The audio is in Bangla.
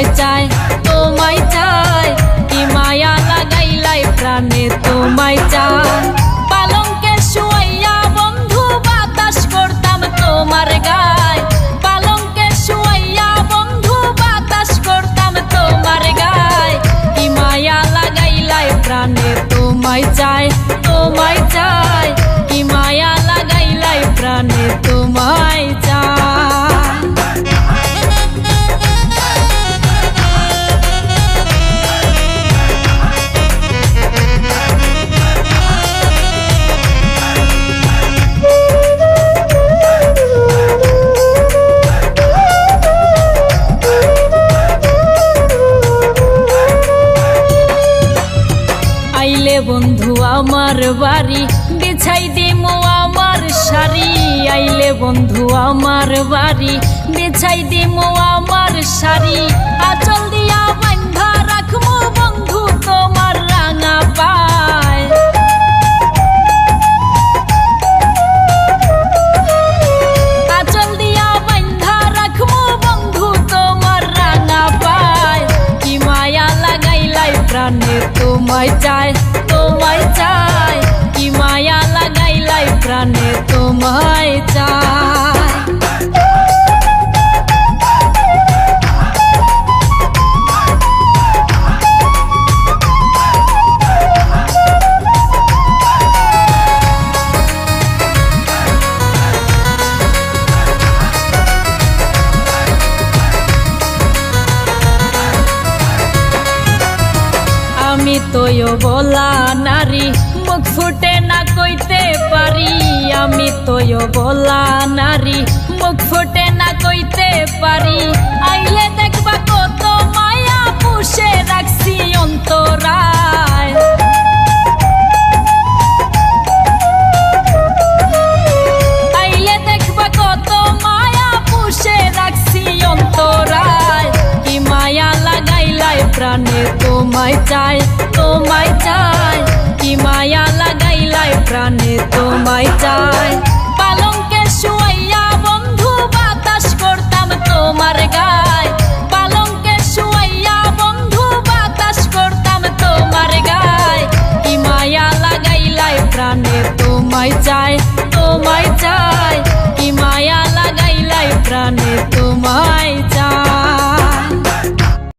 তোমায় চাই তোমায় চাই কি মায়া লাগাইলাই প্রাণে তোমায় চাই পালঙ্কে শুয়াইয়া বন্ধু বাতাস করতাম তোমার গায় পালঙ্কে শুয়াইয়া বন্ধু বাতাস করতাম তোমার গায় কি মায়া লাগাইলাই প্রাণে তোমায় চাই তোমায় চাই কি মায়া লাগাইলাই প্রাণে তোমায় চাই আইলে বন্ধু আমার বাড়ি বিছাই দিমু আমার শাড়ি আইলে বন্ধু আমার বাড়ি বিছাই দিমু আমার শাড়ি আঁচল দিয়া বান্ধা রাখমু বন্ধু তোমার রাঙা পায় আঁচল দিয়া বান্ধা রাখমু বন্ধু তোমার রাঙা পায় কি মায়া লাগাইলাই প্রাণে তোমায় চাই তোমায় চাই কি মায়া লাগাইলাই প্রাণে তোমায় চাই আমি তোয় বলা নারী মুখ ফুটে না কইতে পারি আমি তোয় বলা নারী মুখ ফুটে না কইতে পারি আইলে দেখবা কত মায়া পুষে রাখছি অন্তরায় আইলে দেখবা কত মায়া পুষে রাখছি অন্তরায় কি মায়া লাগাইলাই প্রাণে তোমায় চাই তোমায় চাই কি মায়া লাগাইলাই প্রাণে তোমায় চাই পালঙ্কে শুয়াইয়া বন্ধু বাতাস করতাম তোমার গায় পালঙ্কে শুয়াইয়া বন্ধু বাতাস করতাম তোমার গায় কি মায়া লাগাইলাই প্রাণে তোমায় চাই তোমায় চাই কি মায়া লাগাইলাই প্রাণে তোমায়